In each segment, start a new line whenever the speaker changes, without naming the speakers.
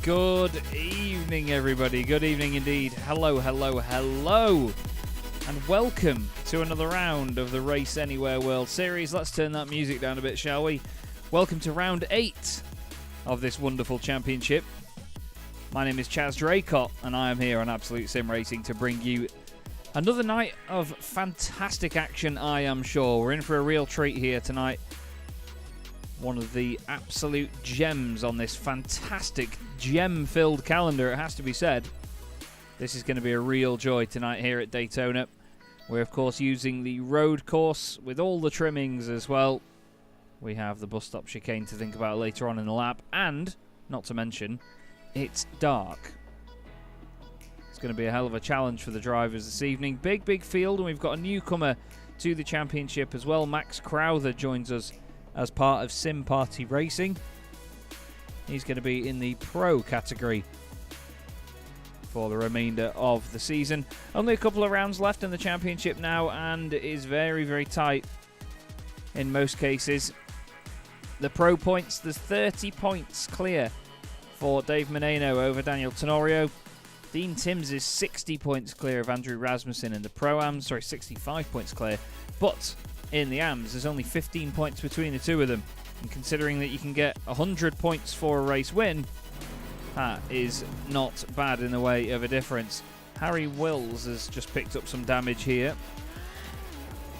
Good evening, everybody. Good evening indeed. Hello, hello, hello. And welcome to another round of the Race Anywhere World Series. Let's turn that music down a bit, shall we? Welcome to round 8 of this wonderful championship. My name is Chaz Draycott, and I am here on Absolute Sim Racing to bring you another night of fantastic action, I am sure. We're in for a real treat here tonight. One of the absolute gems on this fantastic gem-filled calendar, it has to be said. This is going to be a real joy tonight here at Daytona. We're, of course, using the road course with all the trimmings as well. We have the bus stop chicane to think about later on in the lap. And, not to mention, it's dark. It's going to be a hell of a challenge for the drivers this evening. Big field, and we've got a newcomer to the championship as well. Max Crowther joins us as part of Sim Party Racing. He's going to be in the Pro category for the remainder of the season. Only a couple of rounds left in the championship now, and it is very tight in most cases. The Pro points, there's 30 points clear for Dave Menino over Daniel Tenorio. Dean Timms is 60 points clear of Andrew Rasmussen in the Pro-Am. 65 points clear. But in the AMs, there's only 15 points between the two of them. And considering that you can get 100 points for a race win, that is not bad in the way of a difference. Harry Wills has just picked up some damage here.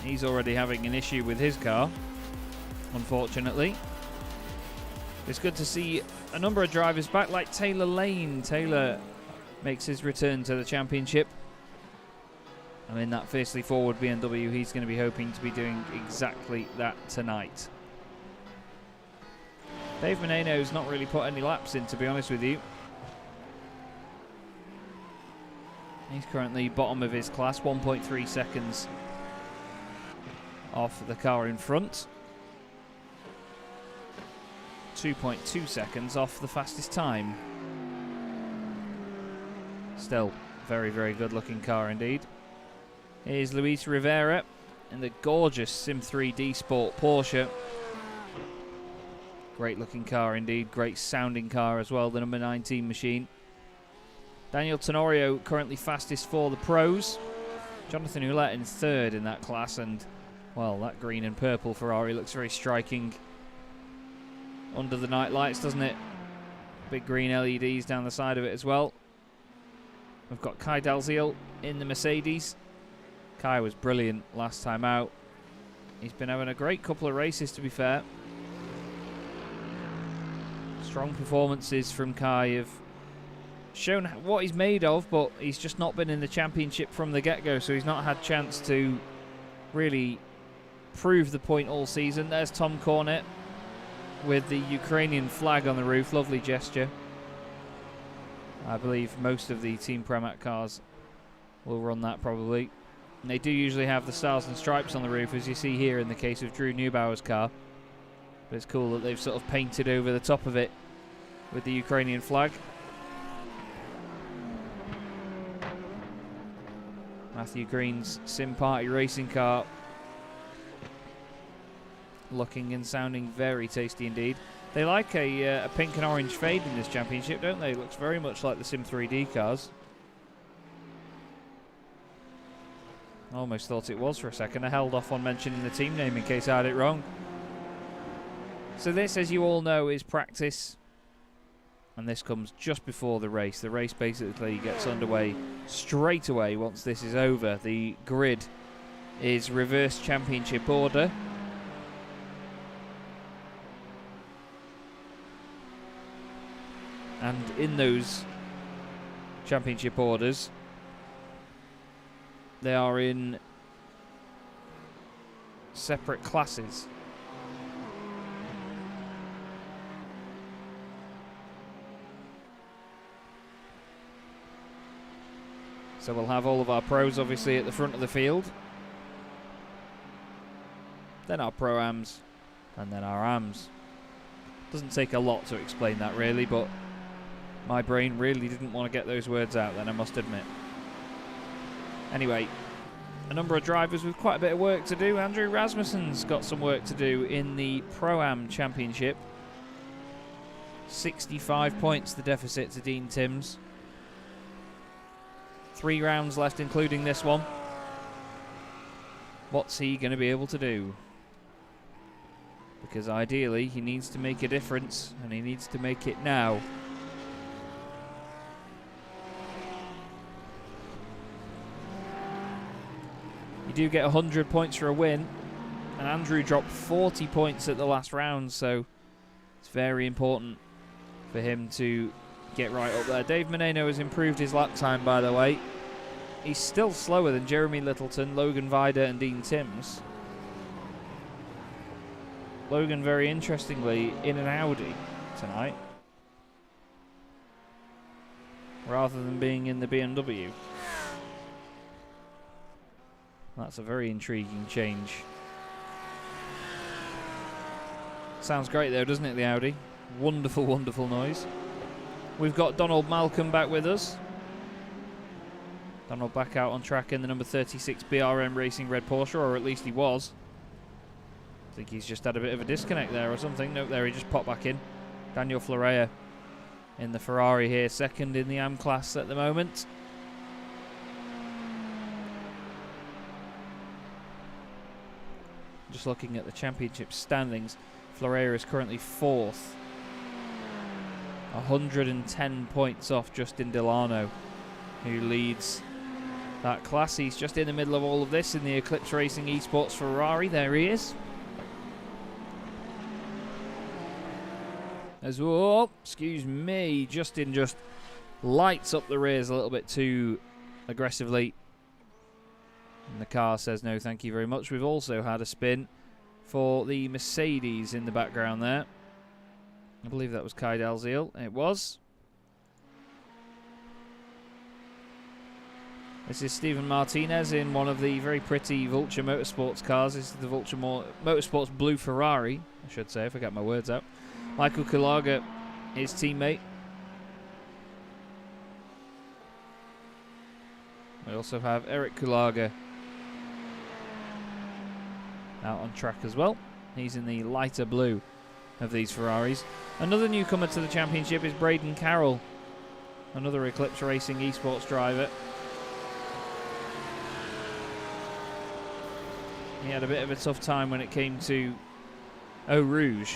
He's already having an issue with his car, unfortunately. It's good to see a number of drivers back, like Taylor Lane. Taylor makes his return to the championship. And in that fiercely forward BMW, he's going to be hoping to be doing exactly that tonight. Dave Menino's not really put any laps in, to be honest with you. He's currently bottom of his class, 1.3 seconds off the car in front. 2.2 seconds off the fastest time. Still, very good looking car indeed. Here's Luis Rivera in the gorgeous Sim 3D Sport Porsche. Great looking car indeed, great sounding car as well, the number 19 machine. Daniel Tenorio currently fastest for the pros. Jonathan Ouellette in third in that class, and well, that green and purple Ferrari looks very striking under the night lights, doesn't it? Big green LEDs down the side of it as well. We've got Kai Dalziel in the Mercedes. Kai was brilliant last time out. He's been having a great couple of races, to be fair. Strong performances from Kai have shown what he's made of, but he's just not been in the championship from the get-go, so he's not had chance to really prove the point all season. There's Tom Cornett with the Ukrainian flag on the roof. Lovely gesture. I believe most of the Team Pramac cars will run that probably. And they do usually have the stars and stripes on the roof, as you see here in the case of Drew Neubauer's car. But it's cool that they've sort of painted over the top of it with the Ukrainian flag. Matthew Green's Sim Party racing car looking and sounding very tasty indeed. They like a pink and orange fade in this championship, don't they? It looks very much like the Sim 3D cars. I almost thought it was for a second. I held off on mentioning the team name in case I had it wrong. So this, as you all know, is practice. And this comes just before the race. The race basically gets underway straight away once this is over. The grid is reverse championship order. And in those championship orders, they are in separate classes. So we'll have all of our pros obviously at the front of the field. Then our Pro-Ams, and then our AMs. Doesn't take a lot to explain that really, but my brain really didn't want to get those words out then, I must admit. Anyway, a number of drivers with quite a bit of work to do. Andrew Rasmussen's got some work to do in the Pro-Am Championship. 65 points the deficit to Dean Timms. 3 rounds left, including this one. What's he going to be able to do? Because ideally, he needs to make a difference, and he needs to make it now. You do get 100 points for a win, and Andrew dropped 40 points at the last round, so it's very important for him to get right up there. Dave Meneno has improved his lap time, by the way. He's still slower than Jeremy Littleton, Logan Vida, and Dean Timms. Logan, very interestingly, in an Audi tonight, rather than being in the BMW. That's a very intriguing change. Sounds great though, doesn't it, the Audi? Wonderful, wonderful noise. We've got Donald Malcolm back with us. Donald back out on track in the number 36 BRM Racing Red Porsche, or at least he was. I think he's just had a bit of a disconnect there or something. Nope, there he just popped back in. Daniel Florea in the Ferrari here, second in the AM class at the moment. Just looking at the championship standings, Florea is currently 4th. 110 points off Justin Delano, who leads that class. He's just in the middle of all of this in the Eclipse Racing Esports Ferrari. There he is. As well, excuse me, Justin just lights up the rears a little bit too aggressively. And the car says no thank you very much. We've also had a spin for the Mercedes in the background there. I believe that was Kai Dalziel. It was. This is Stephen Martinez in one of the very pretty Vulture Motorsports cars. This is the Vulture Motorsports Blue Ferrari, I should say, if I get my words out. Michael Kulaga, his teammate. We also have Eric Kulaga out on track as well. He's in the lighter blue of these Ferraris. Another newcomer to the championship is Braden Carroll, another Eclipse Racing Esports driver. He had a bit of a tough time when it came to Eau Rouge,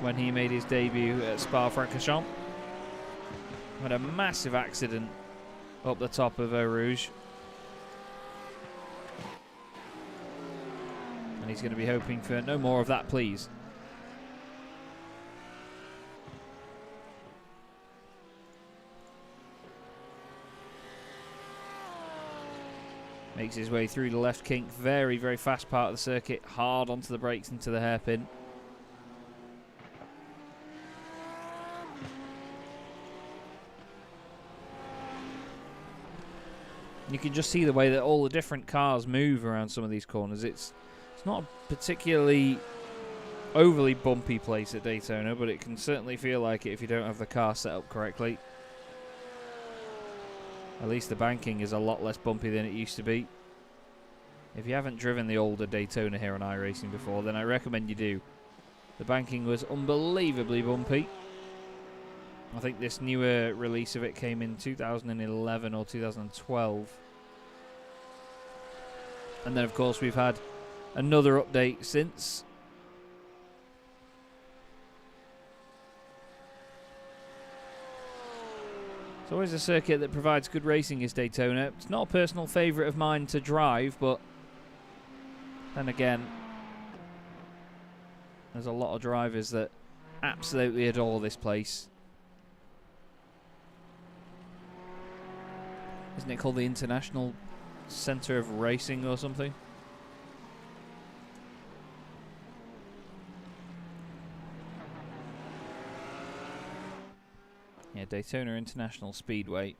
when he made his debut at Spa-Francorchamps. Had a massive accident up the top of Eau Rouge. And he's going to be hoping for no more of that, please. Makes his way through the left kink. Very, very fast part of the circuit. Hard onto the brakes into the hairpin. You can just see the way that all the different cars move around some of these corners. It's not a particularly overly bumpy place at Daytona, but it can certainly feel like it if you don't have the car set up correctly. At least the banking is a lot less bumpy than it used to be. If you haven't driven the older Daytona here on iRacing before, then I recommend you do. The banking was unbelievably bumpy. I think this newer release of it came in 2011 or 2012. And then, of course, we've had another update since. It's always a circuit that provides good racing, is Daytona. It's not a personal favourite of mine to drive, but then again, there's a lot of drivers that absolutely adore this place. Isn't it called the International Centre of Racing or something? Yeah, Daytona International Speedway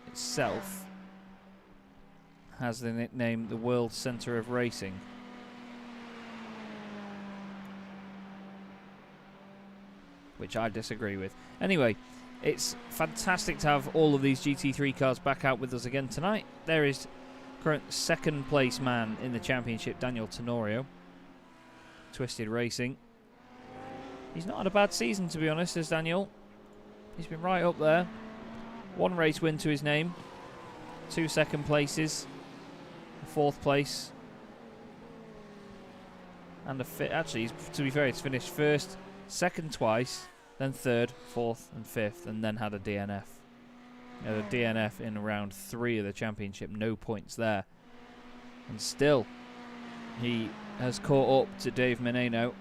itself has the nickname the World Centre of Racing. Which I disagree with. Anyway, it's fantastic to have all of these GT3 cars back out with us again tonight. There is current second place man in the championship, Daniel Tenorio. Twisted Racing. He's not had a bad season, to be honest, as Daniel. He's been right up there. 1 race win to his name. 2 second places. A 4th place. And a fifth. Actually, to be fair, he's finished 1st, 2nd twice, then 3rd, 4th, and 5th, and then had a DNF. He had a DNF in round 3 of the championship. No points there. And still, he has caught up to Dave Menino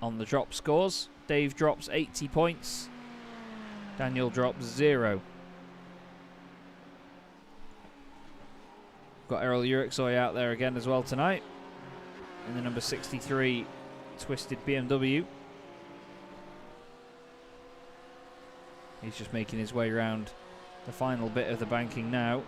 on the drop scores. Dave drops 80 points. Daniel drops 0. Got Errol Uriksoy out there again as well tonight in the number 63 twisted BMW. He's just making his way around the final bit of the banking now.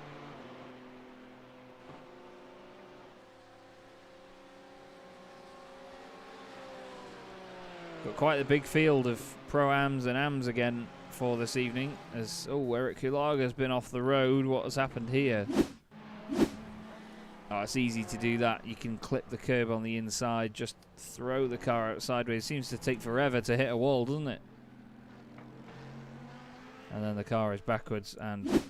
Got quite a big field of Pro-Ams and Ams again for this evening, as Eric Kulaga's been off the road. What has happened here? Oh, it's easy to do that. You can clip the curb on the inside, just throw the car out sideways. It seems to take forever to hit a wall, doesn't it? And then the car is backwards, and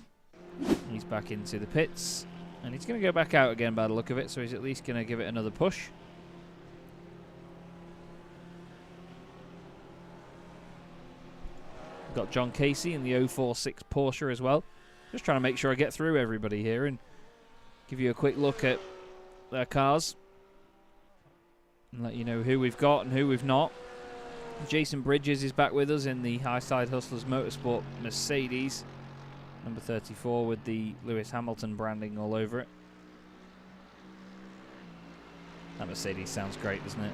he's back into the pits. And he's going to go back out again by the look of it, so he's at least going to give it another push. Got John Casey in the 046 Porsche as well. Just trying to make sure I get through everybody here and give you a quick look at their cars and let you know who we've got and who we've not. Jason Bridges is back with us in the Highside Hustlers Motorsport Mercedes, number 34, with the Lewis Hamilton branding all over it. That Mercedes sounds great, doesn't it?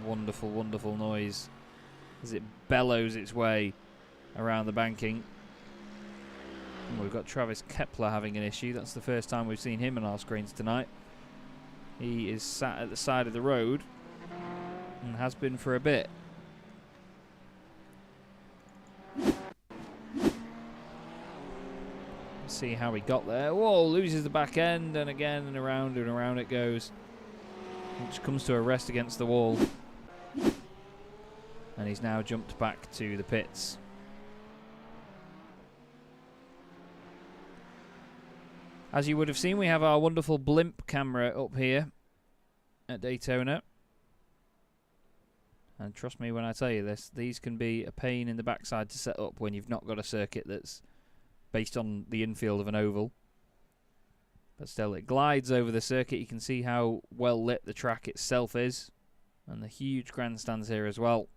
Wonderful, wonderful noise as it bellows its way around the banking. And we've got Travis Kepler having an issue. That's the first time we've seen him on our screens tonight. He is sat at the side of the road and has been for a bit. Let's see how he got there. Whoa, loses the back end, and again and around it goes. Which comes to a rest against the wall. And he's now jumped back to the pits. As you would have seen, we have our wonderful Blimp camera up here at Daytona. And trust me when I tell you this, these can be a pain in the backside to set up when you've not got a circuit that's based on the infield of an oval. But still, it glides over the circuit. You can see how well lit the track itself is. And the huge grandstands here as well.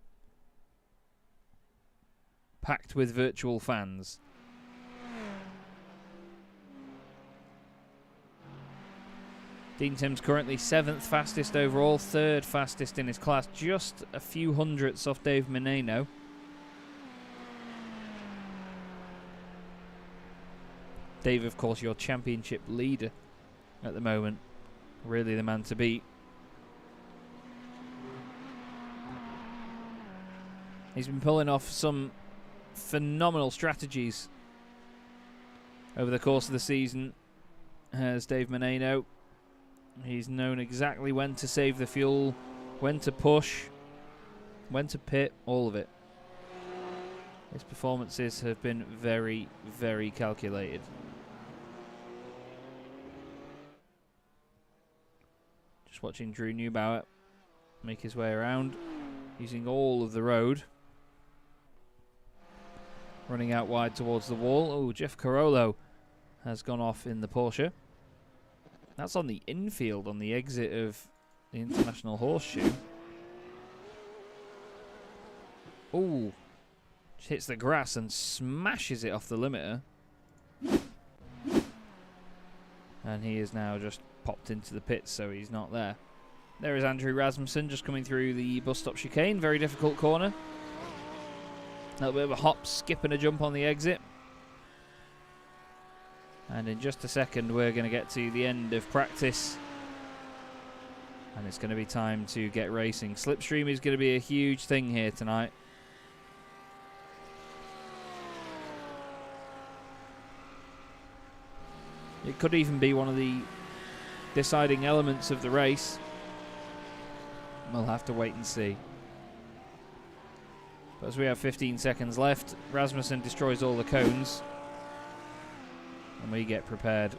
Packed with virtual fans. Dean Tim's currently 7th fastest overall, 3rd fastest in his class, just a few hundredths off Dave Menino. Dave, of course, your championship leader at the moment. Really the man to beat. He's been pulling off some phenomenal strategies over the course of the season, as Dave Menino. He's known exactly when to save the fuel, when to push, when to pit, all of it. His performances have been very, very calculated. Just watching Drew Neubauer make his way around, using all of the road. Running out wide towards the wall. Oh, Jeff Carollo has gone off in the Porsche. That's on the infield, on the exit of the International Horseshoe. Oh, just hits the grass and smashes it off the limiter. And he is now just popped into the pits, so he's not there. There is Andrew Rasmussen just coming through the bus stop chicane. Very difficult corner. A little bit of a hop, skip and a jump on the exit. And in just a second we're going to get to the end of practice. And it's going to be time to get racing. Slipstream is going to be a huge thing here tonight. It could even be one of the deciding elements of the race. We'll have to wait and see. But as we have 15 seconds left, Rasmussen destroys all the cones. And we get prepared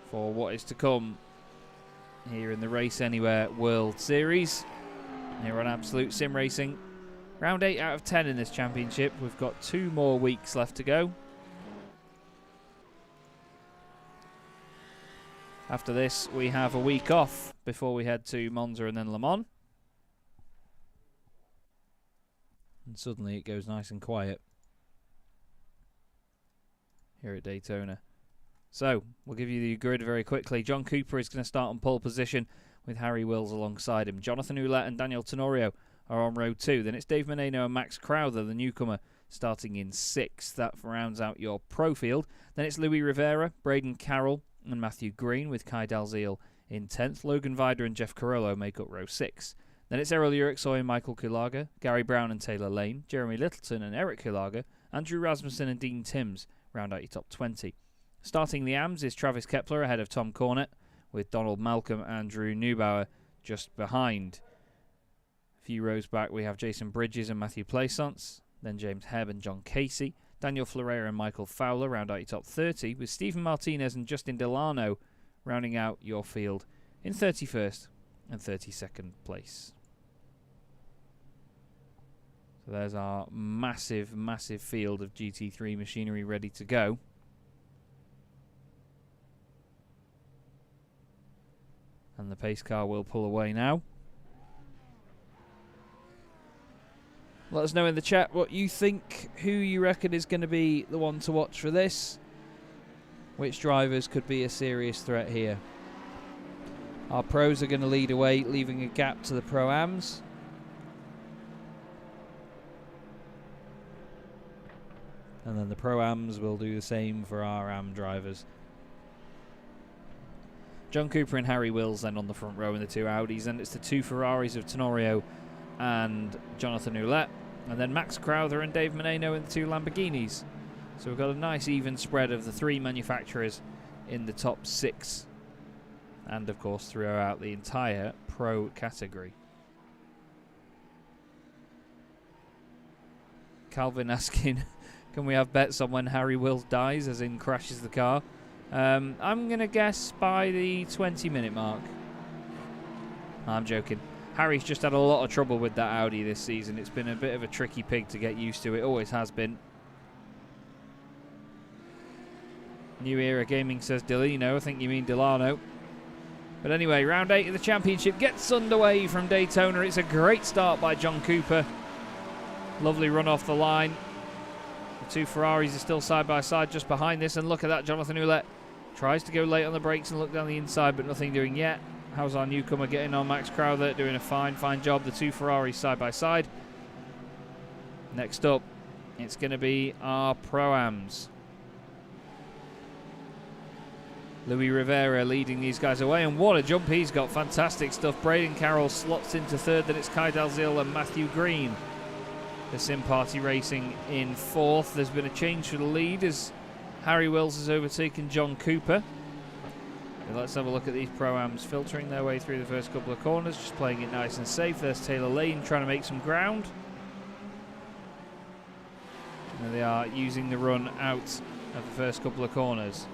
for what is to come here in the Race Anywhere World Series. Here on Absolute Sim Racing. Round 8 out of 10 in this championship. We've got 2 more weeks left to go. After this, we have a week off before we head to Monza and then Le Mans. And suddenly it goes nice and quiet here at Daytona. So, we'll give you the grid very quickly. John Cooper is going to start on pole position with Harry Wills alongside him. Jonathan Ouellette and Daniel Tenorio are on row 2. Then it's Dave Menino and Max Crowther, the newcomer, starting in 6th. That rounds out your pro field. Then it's Louis Rivera, Braden Carroll and Matthew Green with Kai Dalziel in 10th. Logan Vida and Jeff Carollo make up row 6. Then it's Errol Yuriksoy and Michael Kulaga, Gary Brown and Taylor Lane, Jeremy Littleton and Eric Kulaga, Andrew Rasmussen and Dean Timms round out your top 20. Starting the AMS is Travis Kepler ahead of Tom Cornett, with Donald Malcolm and Drew Neubauer just behind. A few rows back we have Jason Bridges and Matthew Plaisance, then James Hebb and John Casey, Daniel Ferreira and Michael Fowler round out your top 30, with Stephen Martinez and Justin Delano rounding out your field in 31st and 32nd place. So there's our massive, massive field of GT3 machinery ready to go. And the pace car will pull away now. Let us know in the chat what you think, who you reckon is going to be the one to watch for this. Which drivers could be a serious threat here. Our pros are going to lead away, leaving a gap to the Pro-Ams. And then the Pro-Ams will do the same for our AM drivers. John Cooper and Harry Wills then on the front row in the 2 Audis. And it's the 2 Ferraris of Tenorio and Jonathan Ouellette. And then Max Crowther and Dave Menino in the 2 Lamborghinis. So we've got a nice even spread of the 3 manufacturers in the top 6. And of course throughout the entire Pro category. Calvin asking, can we have bets on when Harry Wills dies, as in crashes the car? I'm going to guess by the 20-minute mark. I'm joking. Harry's just had a lot of trouble with that Audi this season. It's been a bit of a tricky pig to get used to. It always has been. New Era Gaming says Delino. I think you mean Delano. But anyway, round 8 of the championship gets underway from Daytona. It's a great start by John Cooper. Lovely run off the line. The 2 Ferraris are still side by side just behind this. And look at that, Jonathan Ouellette tries to go late on the brakes and look down the inside, but nothing doing yet. How's our newcomer getting on? Max Crowther doing a fine job. The 2 Ferraris side by side. Next up, it's going to be our Pro-Ams. Louis Rivera leading these guys away, and what a jump he's got. Fantastic stuff. Braden Carroll slots into 3rd, then it's Kai Dalziel and Matthew Green. The Sim Party Racing in 4th. There's been a change for the lead as Harry Wills has overtaken John Cooper. So let's have a look at these Pro-Ams filtering their way through the first couple of corners, just playing it nice and safe. There's Taylor Lane trying to make some ground. And they are using the run out of the first couple of corners.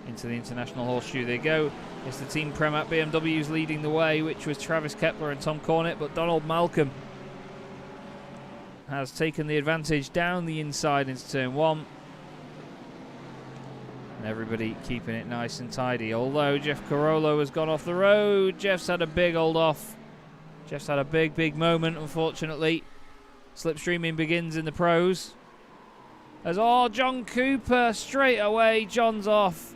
Into the International Horseshoe they go. It's the Team Premat BMWs leading the way, which was Travis Kepler and Tom Cornett, but Donald Malcolm has taken the advantage down the inside into turn 1. And everybody keeping it nice and tidy. Although Jeff Carollo has gone off the road. Jeff's had a big old off. Jeff's had a big moment, unfortunately. Slipstreaming begins in the pros. As John Cooper straight away. John's off.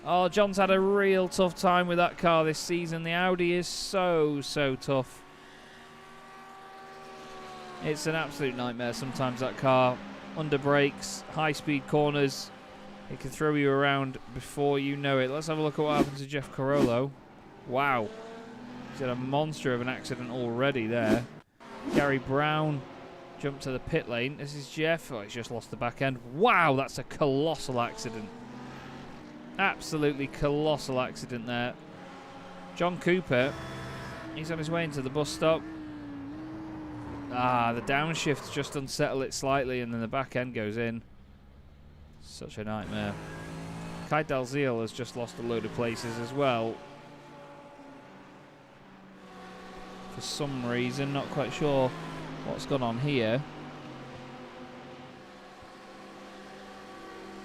Oh, John's had a real tough time with that car this season. The Audi is so tough. It's an absolute nightmare sometimes, that car. Under brakes, high-speed corners. It can throw you around before you know it. Let's have a look at what happened to Jeff Carollo. Wow. He's had a monster of an accident already there. Gary Brown jumped to the pit lane. This is Jeff. Oh, he's just lost the back end. Wow, that's a colossal accident. Absolutely colossal accident there. John Cooper, he's on his way into the bus stop. The downshift's just unsettle it slightly, and then the back end goes in. Such a nightmare. Kai Dalziel has just lost a load of places as well. For some reason, not quite sure what's gone on here.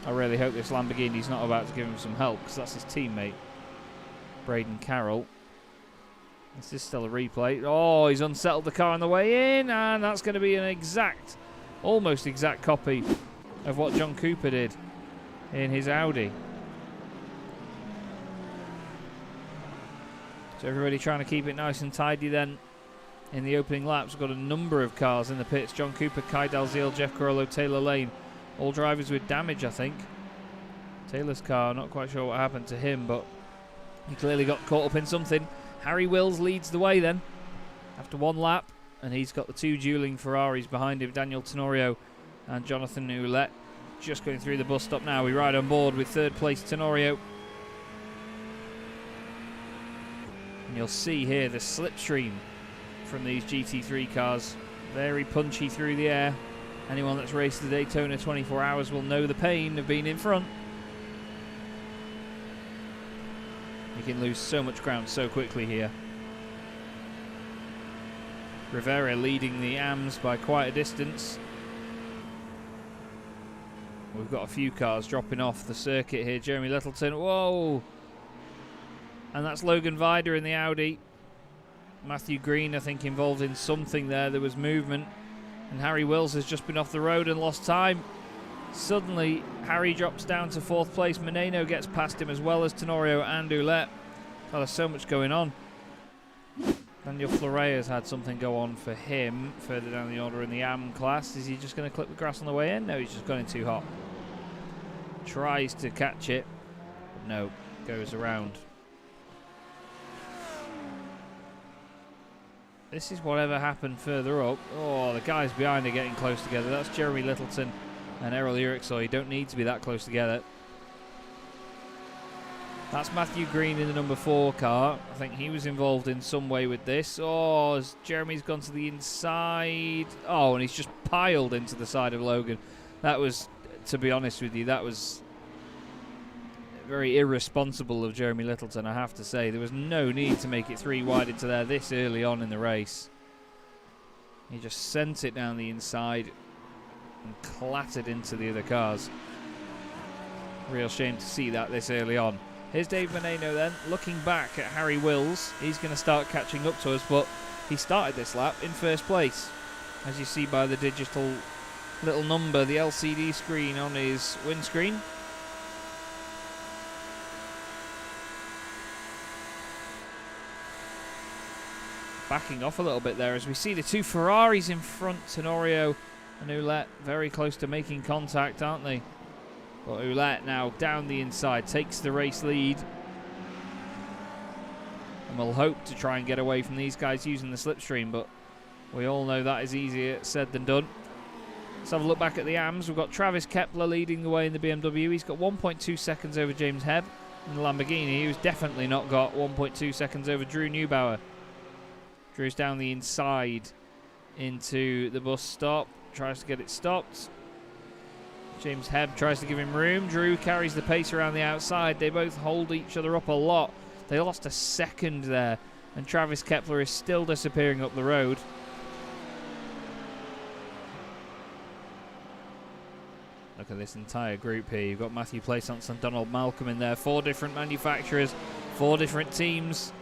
I really hope this Lamborghini's not about to give him some help, because that's his teammate, Braden Carroll. This is still a replay. Oh, he's unsettled the car on the way in, and that's going to be an exact, almost exact copy of what John Cooper did in his Audi. So everybody trying to keep it nice and tidy then. In the opening laps, we've got a number of cars in the pits. John Cooper, Kai Dalziel, Jeff Carollo, Taylor Lane. All drivers with damage, I think. Taylor's car, not quite sure what happened to him, but he clearly got caught up in something. Harry Wills leads the way then, after one lap, and he's got the two dueling Ferraris behind him, Daniel Tenorio and Jonathan Ouellette. Just going through the bus stop now. We ride on board with third place Tenorio. And you'll see here the slipstream from these GT3 cars. Very punchy through the air. Anyone that's raced the Daytona 24 hours will know the pain of being in front. You can lose so much ground so quickly here. Rivera leading the AMs by quite a distance. We've got a few cars dropping off the circuit here. Jeremy Littleton, whoa! And that's Logan Vida in the Audi. Matthew Green, I think, involved in something there. There was movement. And Harry Wills has just been off the road and lost time. Suddenly, Harry drops down to fourth place. Meneno gets past him as well as Tenorio and Ouellette. God, there's so much going on. Daniel Florea's had something go on for him further down the order in the AM class. Is he just going to clip the grass on the way in? No, he's just gone in too hot. Tries to catch it, but no, goes around. This is whatever happened further up. Oh, the guys behind are getting close together. That's Jeremy Littleton and Errol Eriksson. You don't need to be that close together. That's Matthew Green in the number 4 car. I think he was involved in some way with this. Oh, as Jeremy's gone to the inside. Oh, and he's just piled into the side of Logan. That was, to be honest with you, that was very irresponsible of Jeremy Littleton, I have to say. There was no need to make it 3 wide into there this early on in the race. He just sent it down the inside and clattered into the other cars. Real shame to see that this early on. Here's Dave Meneno then, looking back at Harry Wills. He's going to start catching up to us, but he started this lap in first place. As you see by the digital little number, the LCD screen on his windscreen. Backing off a little bit there as we see the 2 Ferraris in front. Tenorio and Ouellette very close to making contact, aren't they? But Ouellette now down the inside takes the race lead. And we'll hope to try and get away from these guys using the slipstream, but we all know that is easier said than done. Let's have a look back at the AMs. We've got Travis Kepler leading the way in the BMW. He's got 1.2 seconds over James Hebb in the Lamborghini, who's definitely not got 1.2 seconds over Drew Neubauer. Drew's down the inside into the bus stop, tries to get it stopped. James Hebb tries to give him room. Drew carries the pace around the outside. They both hold each other up a lot. They lost a second there, and Travis Kepler is still disappearing up the road. Look at this entire group here. You've got Matthew Plaisance and Donald Malcolm in there. 4 different manufacturers, 4 different teams.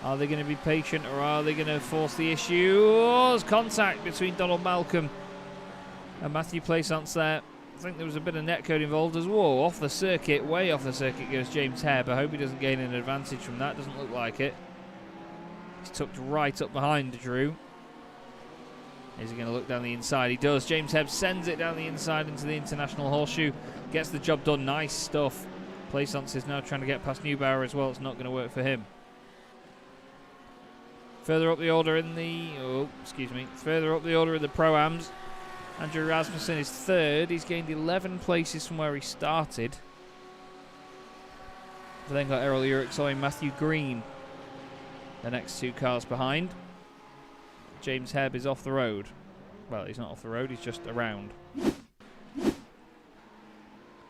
Are they going to be patient, or are they going to force the issue? Oh, there's contact between Donald Malcolm and Matthew Plaisance there. I think there was a bit of netcode involved as well. Off the circuit, way off the circuit goes James Hebb. I hope he doesn't gain an advantage from that. Doesn't look like it. He's tucked right up behind Drew. Is he going to look down the inside? He does. James Hebb sends it down the inside into the International Horseshoe. Gets the job done. Nice stuff. Plaisance is now trying to get past Neubauer as well. It's not going to work for him. Further up the order in the... Further up the order in the Pro-Ams. Andrew Rasmussen is 3rd. He's gained 11 places from where he started. We've then got Errol Eriksson and Matthew Green, the next 2 cars behind. James Hebb is off the road. Well, he's not off the road, he's just around.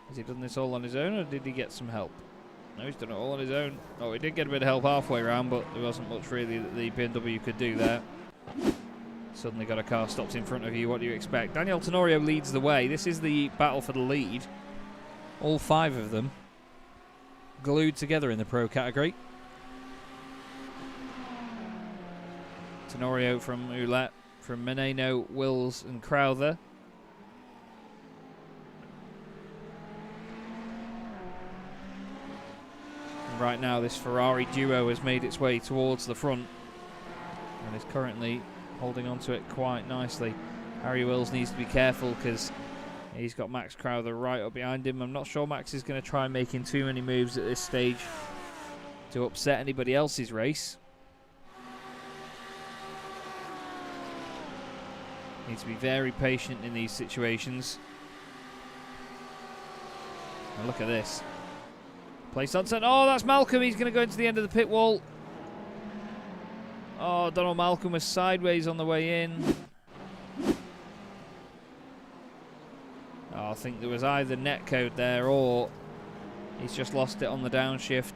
Has he done this all on his own, or did he get some help? No, he's done it all on his own. Oh, he did get a bit of help halfway around, but there wasn't much really that the BMW could do there. Suddenly got a car stopped in front of you. What do you expect? Daniel Tenorio leads the way. This is the battle for the lead. All 5 of them glued together in the pro category. Tenorio from Ouellette, from Meneno, Wills and Crowther. And right now this Ferrari duo has made its way towards the front and is currently holding on to it quite nicely. Harry Wills needs to be careful because he's got Max Crowther right up behind him. I'm not sure Max is going to try making too many moves at this stage to upset anybody else's race. Needs to be very patient in these situations. Now look at this. Place on set. Oh, that's Malcolm. He's going to go into the end of the pit wall. Oh, Donald Malcolm was sideways on the way in. Oh, I think there was either netcode there or he's just lost it on the downshift.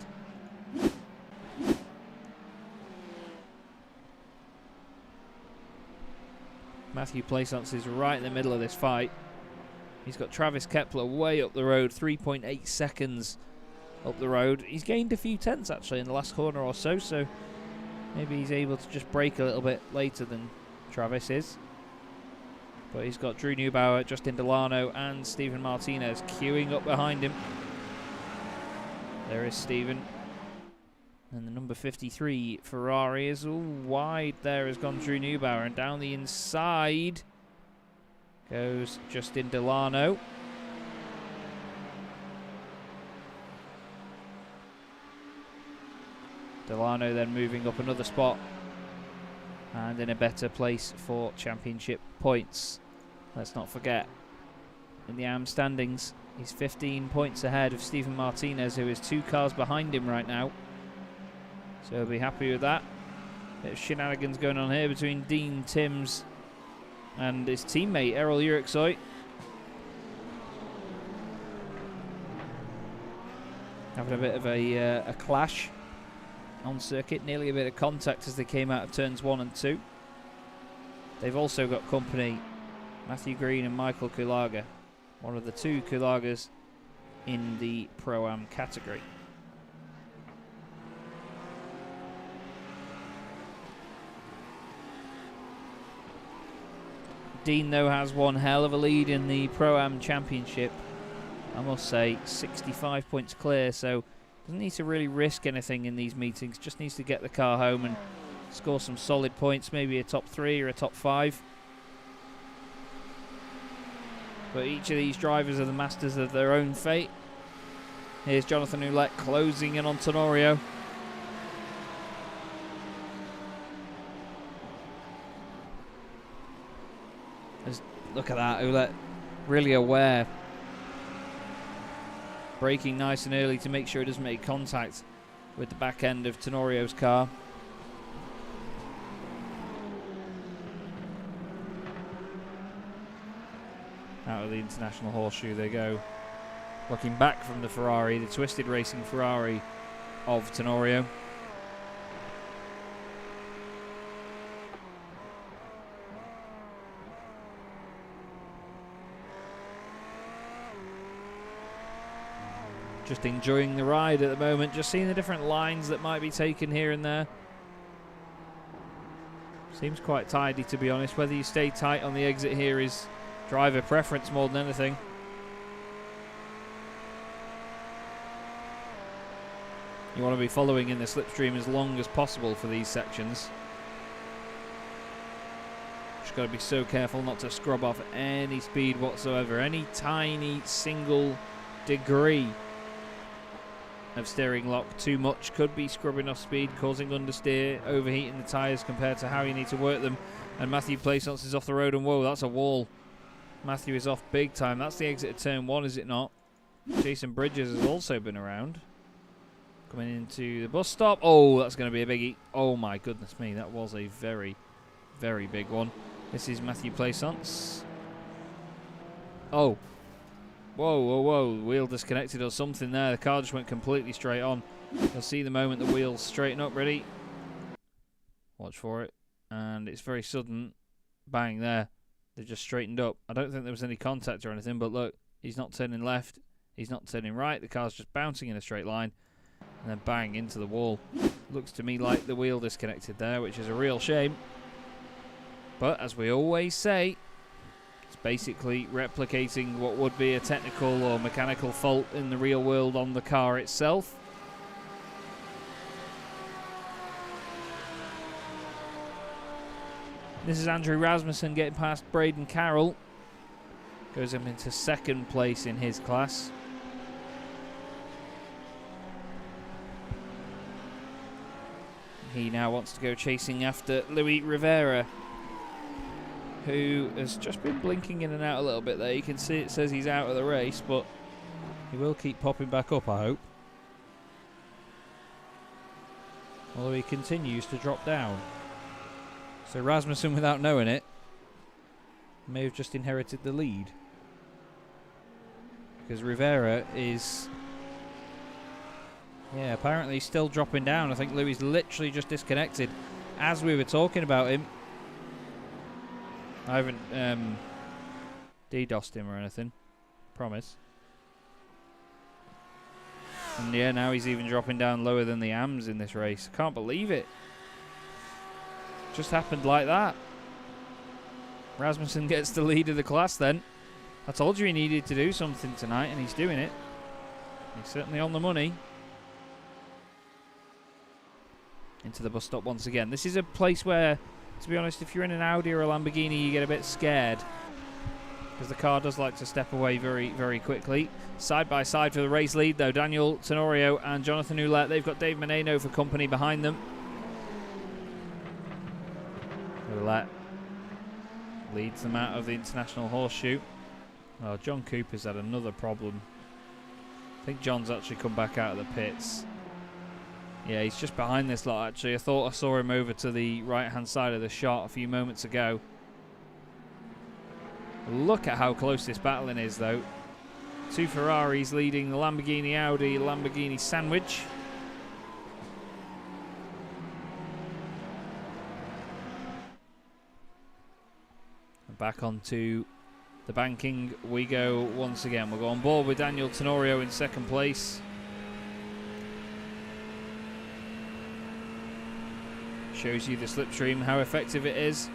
Matthew Plaisance is right in the middle of this fight. He's got Travis Kepler way up the road, 3.8 seconds up the road. He's gained a few tenths actually in the last corner or so, so maybe he's able to just brake a little bit later than Travis is. But he's got Drew Neubauer, Justin Delano and Stephen Martinez queuing up behind him. There is Stephen. And the number 53 Ferrari is all wide. There has gone Drew Neubauer, and down the inside goes Justin Delano. Delano then moving up another spot and in a better place for championship points. Let's not forget, in the AM standings, he's 15 points ahead of Stephen Martinez, who is 2 cars behind him right now. So he'll be happy with that. Bit of shenanigans going on here between Dean Timms and his teammate Errol Uriksoy. Having a bit of a clash on circuit, nearly a bit of contact as they came out of turns 1 and 2. They've also got company, Matthew Green and Michael Kulaga, one of the 2 Kulagas in the Pro-Am category. Dean, though, has one hell of a lead in the Pro-Am Championship. I must say, 65 points clear, so doesn't need to really risk anything in these meetings. Just needs to get the car home and score some solid points, maybe a top 3 or a top 5. But each of these drivers are the masters of their own fate. Here's Jonathan Ouellette closing in on Tenorio. Look at that, Ouellette really aware. Braking nice and early to make sure it doesn't make contact with the back end of Tenorio's car. Out of the International Horseshoe they go. Looking back from the Ferrari, the twisted racing Ferrari of Tenorio. Just enjoying the ride at the moment, just seeing the different lines that might be taken here and there. Seems quite tidy, to be honest. Whether you stay tight on the exit here is driver preference more than anything. You want to be following in the slipstream as long as possible for these sections. Just got to be so careful not to scrub off any speed whatsoever. Any tiny single degree of steering lock too much could be scrubbing off speed, causing understeer, overheating the tyres compared to how you need to work them. And Matthew Plaisance is off the road, and whoa, that's a wall. Matthew is off big time. That's the exit of turn 1, is it not? Jason Bridges has also been around. Coming into the bus stop. Oh, that's going to be a biggie. Oh my goodness me, that was a very, Very big one. This is Matthew Plaisance. Oh. Whoa, whoa, whoa. Wheel disconnected or something there. The car just went completely straight on. You'll see the moment the wheels straighten up. Ready? Watch for it. And it's very sudden. Bang, there. They just straightened up. I don't think there was any contact or anything, but look, he's not turning left. He's not turning right. The car's just bouncing in a straight line. And then bang, into the wall. Looks to me like the wheel disconnected there, which is a real shame. But as we always say, it's basically replicating what would be a technical or mechanical fault in the real world on the car itself. This is Andrew Rasmussen getting past Braden Carroll. Goes up into second place in his class. He now wants to go chasing after Luis Rivera, who has just been blinking in and out a little bit there. You can see it says he's out of the race, but he will keep popping back up, I hope. Although he continues to drop down. So Rasmussen, without knowing it, may have just inherited the lead. Because Rivera is... yeah, apparently still dropping down. I think Louis literally just disconnected as we were talking about him. I haven't DDoSed him or anything. Promise. And yeah, now he's even dropping down lower than the AMs in this race. Can't believe it. Just happened like that. Rasmussen gets the lead of the class then. I told you he needed to do something tonight, and he's doing it. He's certainly on the money. Into the bus stop once again. This is a place where, to be honest, if you're in an Audi or a Lamborghini, you get a bit scared. Because the car does like to step away very, very quickly. Side by side for the race lead, though. Daniel Tenorio and Jonathan Ouellette. They've got Dave Meneno for company behind them. Ouellette leads them out of the International Horseshoe. Oh, John Cooper's had another problem. I think John's actually come back out of the pits. Yeah, he's just behind this lot, actually. I thought I saw him over to the right-hand side of the shot a few moments ago. Look at how close this battling is, though. Two Ferraris leading the Lamborghini Audi Lamborghini sandwich. And back onto the banking we go once again. We'll go on board with Daniel Tenorio in second place. Shows you the slipstream, how effective it is.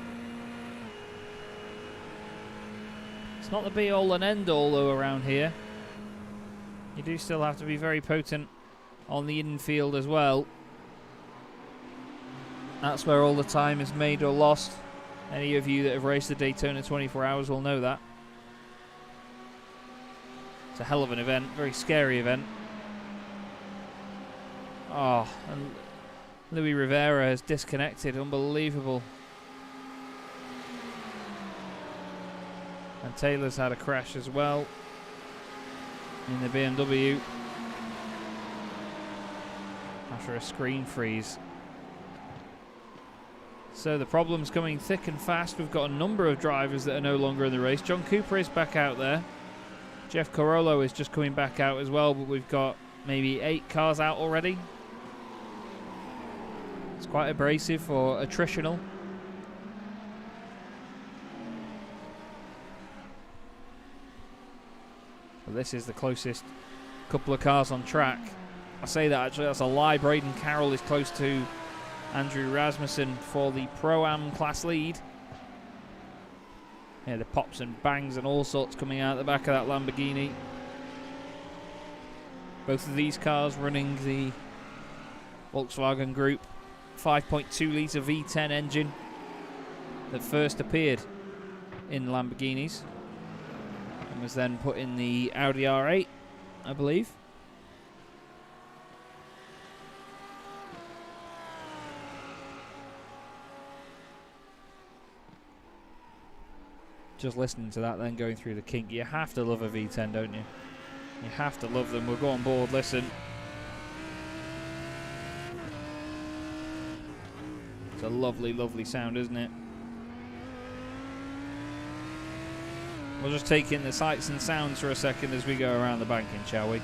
It's not the be-all and end-all, though, around here. You do still have to be very potent on the infield as well. That's where all the time is made or lost. Any of you that have raced the Daytona 24 Hours will know that. It's a hell of an event, very scary event. Oh, and Luis Rivera has disconnected, unbelievable. And Taylor's had a crash as well in the BMW after a screen freeze. So the problem's coming thick and fast. We've got a number of drivers that are no longer in the race. John Cooper is back out there. Jeff Carollo is just coming back out as well, but we've got maybe 8 cars out already. It's quite abrasive or attritional. But this is the closest couple of cars on track. I say that actually, that's a lie. Braden Carroll is close to Andrew Rasmussen for the Pro-Am class lead. Yeah, the pops and bangs and all sorts coming out the back of that Lamborghini. Both of these cars running the Volkswagen Group 5.2 litre V10 engine that first appeared in Lamborghinis and was then put in the Audi R8, I believe. Just listening to that then going through the kink. You have to love a V10, don't you? You have to love them. We'll go on board, listen. It's a lovely, lovely sound, isn't it? We'll just take in the sights and sounds for a second as we go around the banking, shall we?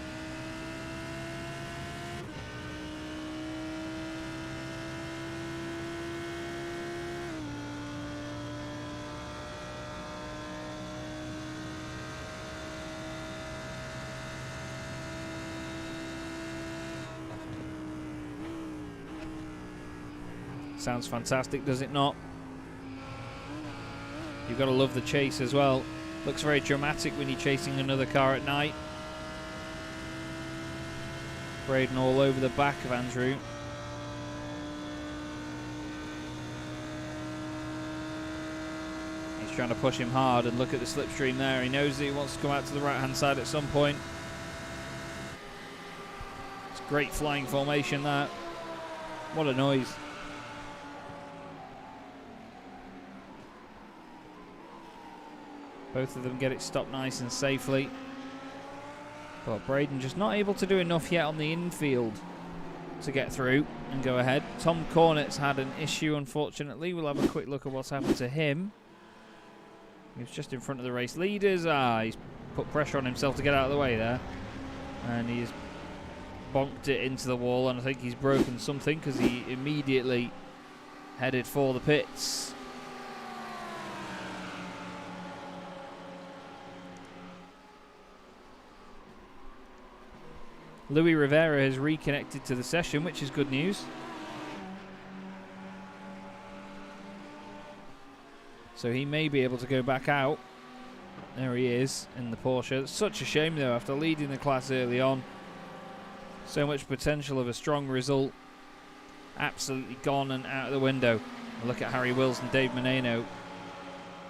Sounds fantastic, does it not? You've got to love the chase as well. Looks very dramatic when you're chasing another car at night. Braden all over the back of Andrew. He's trying to push him hard, and look at the slipstream there. He knows that he wants to come out to the right hand side at some point. It's great flying formation, that. What a noise. Both of them get it stopped nice and safely. But Braden just not able to do enough yet on the infield to get through and go ahead. Tom Cornett's had an issue, unfortunately. We'll have a quick look at what's happened to him. He was just in front of the race leaders. He's put pressure on himself to get out of the way there. And he's bonked it into the wall, and I think he's broken something because he immediately headed for the pits. Louis Rivera has reconnected to the session, which is good news. So he may be able to go back out. There he is in the Porsche. It's such a shame, though, after leading the class early on. So much potential of a strong result. Absolutely gone and out of the window. And look at Harry Wills and Dave Menino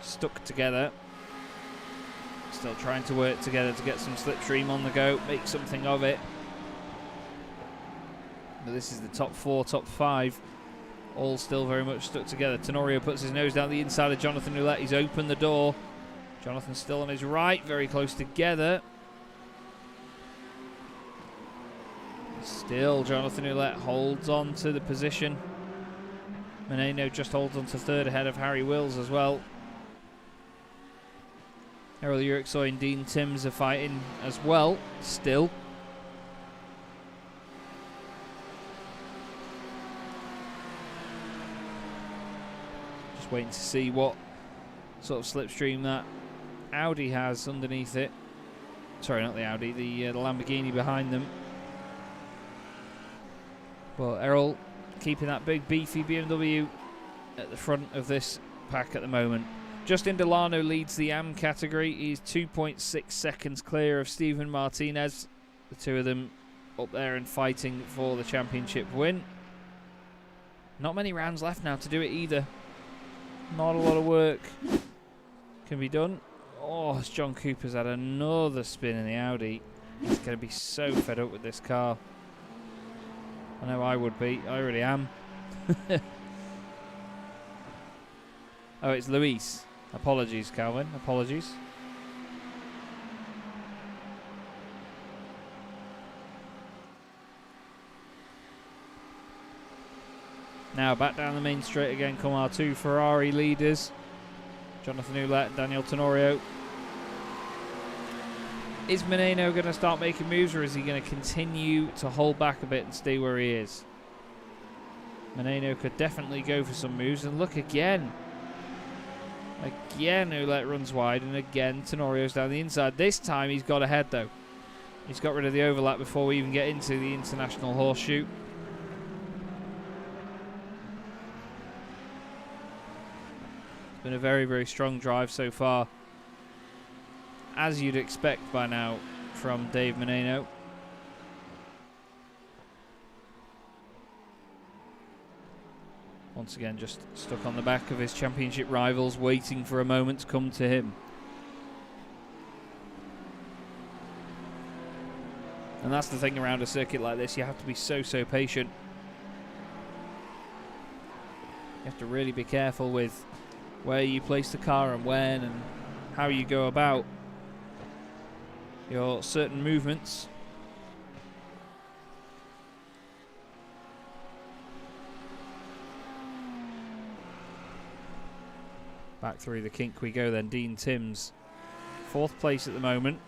stuck together. Still trying to work together to get some slipstream on the go, make something of it. But this is the top 4, top 5, all still very much stuck together. Tenorio puts his nose down the inside of Jonathan Ouellette. He's opened the door. Jonathan's still on his right, very close together. Still, Jonathan Ouellette holds on to the position. Menino just holds on to third ahead of Harry Wills as well. Errol Yuriksoy and Dean Timms are fighting as well, still. Just waiting to see what sort of slipstream that Audi has underneath it. Sorry, not the Audi, the Lamborghini behind them. Well, Errol keeping that big beefy BMW at the front of this pack at the moment. Justin Delano leads the AM category. He's 2.6 seconds clear of Steven Martinez. The two of them up there and fighting for the championship win. Not many rounds left now to do it either. Not a lot of work can be done. Oh, John Cooper's had another spin in the Audi. He's going to be so fed up with this car. I know I would be. I really am. Oh, it's Luis. Apologies, Calvin. Apologies. Now back down the main straight again come our two Ferrari leaders. Jonathan Ouellette and Daniel Tenorio. Is Menino going to start making moves, or is he going to continue to hold back a bit and stay where he is? Menino could definitely go for some moves, and look again. Again, Ouellette runs wide, and again, Tenorio's down the inside. This time, he's got ahead, though. He's got rid of the overlap before we even get into the international horseshoe. It's been a very, very strong drive so far, as you'd expect by now from Dave Menino. Once again, just stuck on the back of his championship rivals, waiting for a moment to come to him. And that's the thing around a circuit like this, you have to be so patient. You have to really be careful with where you place the car and when and how you go about your certain movements. Back through the kink we go then. Dean Timms 4th place at the moment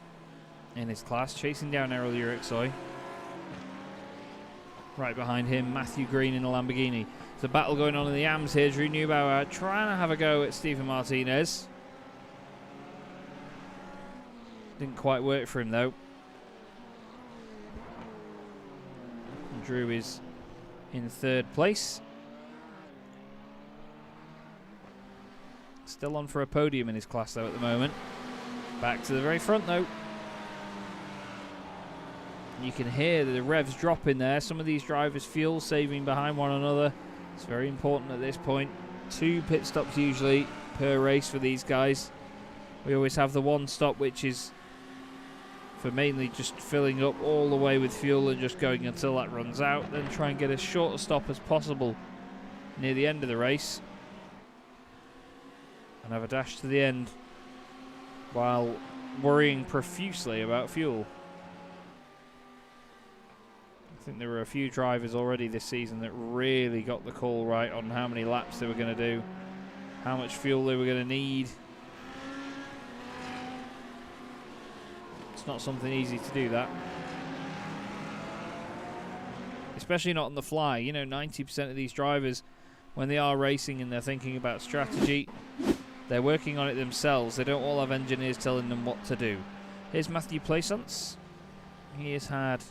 in his class, chasing down Errol Urixoy. Right behind him, Matthew Green in the Lamborghini. There's a battle going on in the AMs here. Drew Neubauer trying to have a go at Stephen Martinez. Didn't quite work for him though. And Drew is in 3rd place. Still on for a podium in his class though at the moment. Back to the very front though. You can hear the revs dropping there. Some of these drivers fuel saving behind one another. It's very important at this point. 2 pit stops usually per race for these guys. We always have the 1 stop which is for mainly just filling up all the way with fuel and just going until that runs out. Then try and get as short a stop as possible near the end of the race. And have a dash to the end while worrying profusely about fuel. I think there were a few drivers already this season that really got the call right on how many laps they were going to do, how much fuel they were going to need. It's not something easy to do that. Especially not on the fly. You know, 90% of these drivers, when they are racing and they're thinking about strategy, they're working on it themselves. They don't all have engineers telling them what to do. Here's Matthew Plaisance. He has had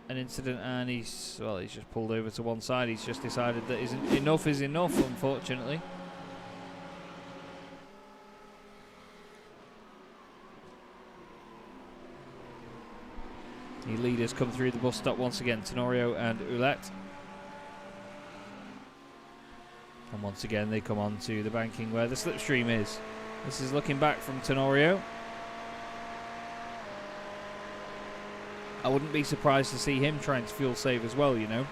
an incident and he's just pulled over to one side. He's just decided that enough is enough, unfortunately. The leaders come through the bus stop once again, Tenorio and Ouellette. And once again they come on to the banking where the slipstream is. This is looking back from Tenorio. I wouldn't be surprised to see him trying to fuel save as well, you know.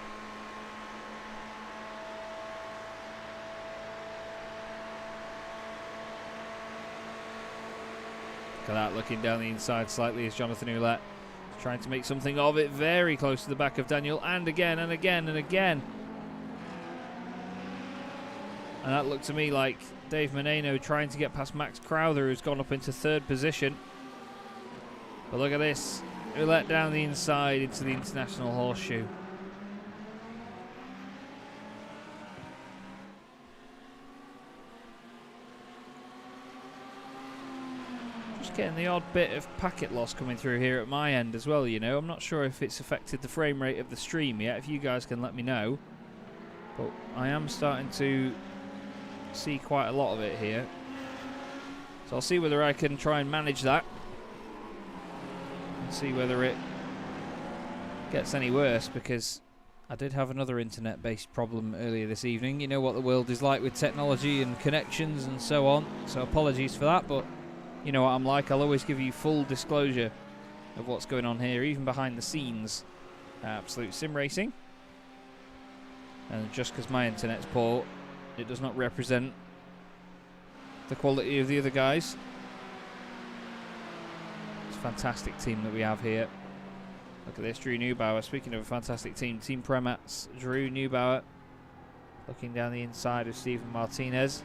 Look at that, looking down the inside slightly as Jonathan Ouellette is trying to make something of it. Very close to the back of Daniel, and again and again and again. And that looked to me like Dave Meneno trying to get past Max Crowther, who's gone up into 3rd position. But look at this. Ouellette down the inside into the International Horseshoe. Just getting the odd bit of packet loss coming through here at my end as well, you know. I'm not sure if it's affected the frame rate of the stream yet, if you guys can let me know. But I am starting to see quite a lot of it here. So I'll see whether I can try and manage that. See whether it gets any worse, because I did have another internet-based problem earlier this evening. You know what the world is like with technology and connections and so on, so apologies for that, but you know what I'm like. I'll always give you full disclosure of what's going on here, even behind the scenes. Absolute Sim Racing. And just because my internet's poor, it does not represent the quality of the other guys. Fantastic team that we have here. Look at this, Drew Neubauer. Speaking of a fantastic team, Team Premats, Drew Neubauer looking down the inside of Stephen Martinez.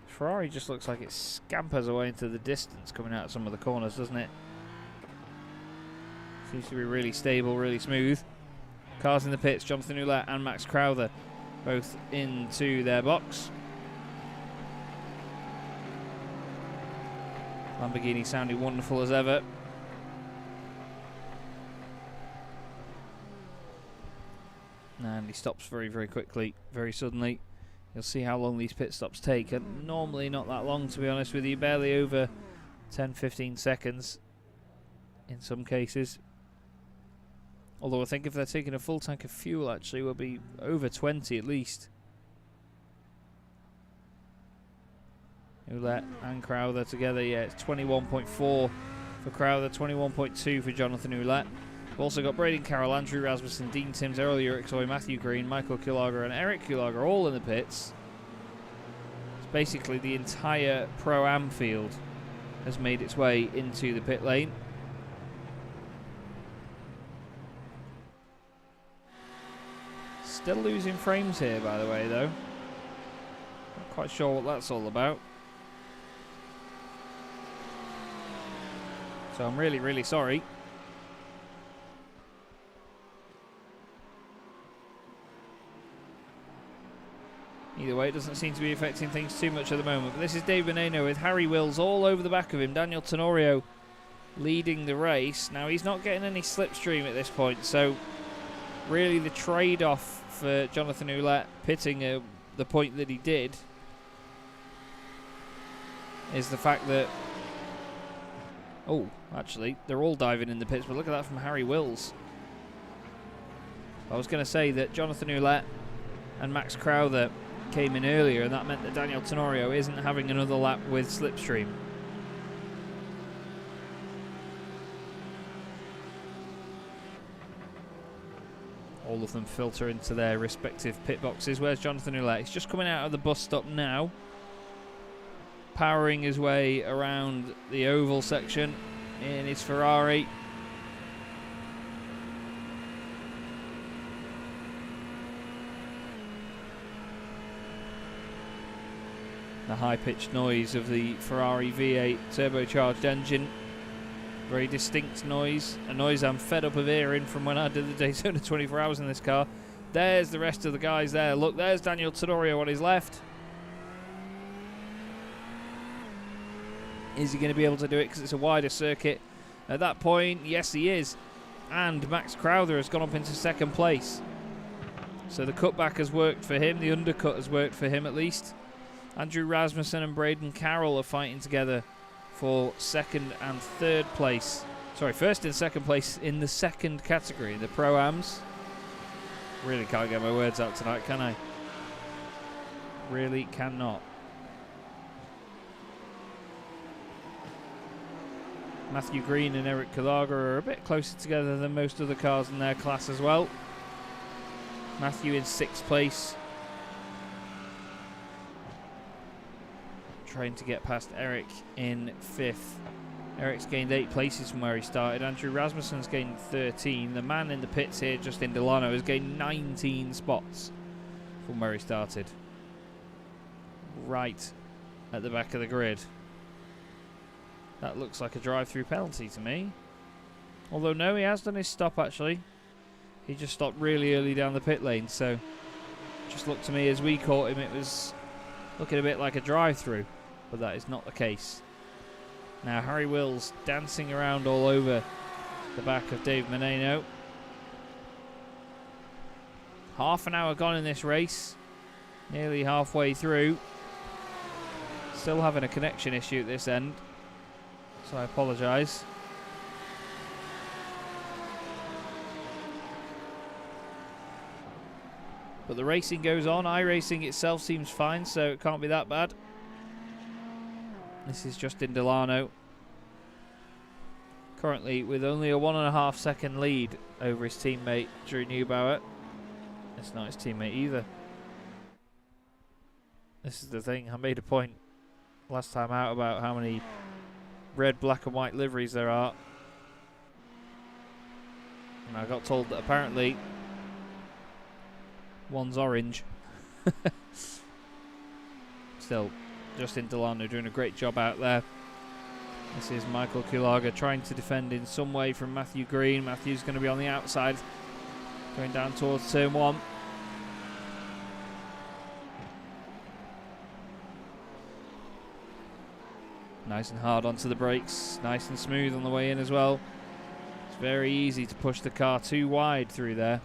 Ferrari just looks like it scampers away into the distance coming out of some of the corners, doesn't it? Seems to be really stable, really smooth. Cars in the pits, Jonathan Ouellette and Max Crowther both into their box. Lamborghini sounding wonderful as ever. And he stops very, very quickly, very suddenly. You'll see how long these pit stops take. And normally not that long, to be honest with you. Barely over 10-15 seconds in some cases. Although I think if they're taking a full tank of fuel, actually, will be over 20 at least. Ouellette and Crowther together, yeah, it's 21.4 for Crowther, 21.2 for Jonathan Ouellette. We've also got Braden Carroll, Andrew Rasmussen, Dean Timms, Errol Urixoy, Matthew Green, Michael Kilager and Eric Kilager all in the pits. It's basically the entire Pro-Am field has made its way into the pit lane. Still losing frames here, by the way, though. Not quite sure what that's all about. So I'm really, really sorry. Either way, it doesn't seem to be affecting things too much at the moment. But this is Dave Menino with Harry Wills all over the back of him. Daniel Tenorio leading the race. Now, he's not getting any slipstream at this point, so really the trade-off for Jonathan Ouellette pitting the point that he did is the fact that... Oh, actually, they're all diving in the pits, but look at that from Harry Wills. I was going to say that Jonathan Ouellette and Max Crowther came in earlier, and that meant that Daniel Tenorio isn't having another lap with slipstream. All of them filter into their respective pit boxes. Where's Jonathan Ouellette? He's just coming out of the bus stop now, powering his way around the oval section in his Ferrari. The high-pitched noise of the Ferrari V8 turbocharged engine. Very distinct noise. A noise I'm fed up of hearing from when I did the Daytona 24 hours in this car. There's the rest of the guys there. Look, there's Daniel Tenorio on his left. Is he going to be able to do it because it's a wider circuit? At that point, yes, he is. And Max Crowther has gone up into second place. So the cutback has worked for him. The undercut has worked for him at least. Andrew Rasmussen and Braden Carroll are fighting together for second and third place. Sorry, first and second place in the second category, the Pro-Ams. Really can't get my words out tonight, can I? Really cannot. Matthew Green and Eric Calaga are a bit closer together than most of the cars in their class as well. Matthew in sixth place, trying to get past Eric in fifth. Eric's gained 8 places from where he started. Andrew Rasmussen's gained 13. The man in the pits here, Justin Delano, has gained 19 spots from where he started. Right at the back of the grid. That looks like a drive-through penalty to me. Although no, he has done his stop actually. He just stopped really early down the pit lane, so just looked to me as we caught him, it was looking a bit like a drive-through. But that is not the case. Now Harry Wills dancing around all over the back of Dave Menino. Half an hour gone in this race. Nearly halfway through. Still having a connection issue at this end, so I apologise. But the racing goes on. iRacing itself seems fine, so it can't be that bad. This is Justin Delano, currently with only a 1.5 second lead over his teammate Drew Neubauer. It's not his teammate either. This is the thing, I made a point last time out about how many red, black and white liveries there are. And I got told that apparently one's orange. Still, Justin Delano doing a great job out there. This is Michael Kulaga trying to defend in some way from Matthew Green. Matthew's going to be on the outside, going down towards turn 1. Nice and hard onto the brakes, nice and smooth on the way in as well. It's very easy to push the car too wide through there,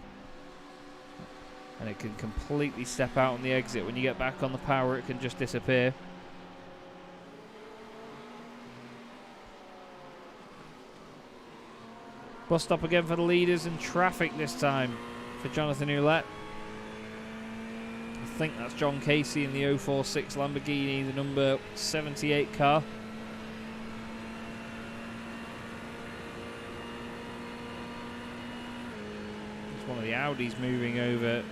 and it can completely step out on the exit. When you get back on the power, it can just disappear. Bus stop again for the leaders, and traffic this time for Jonathan Ouellette. I think that's John Casey in the 046 Lamborghini, the number 78 car. There's one of the Audis moving over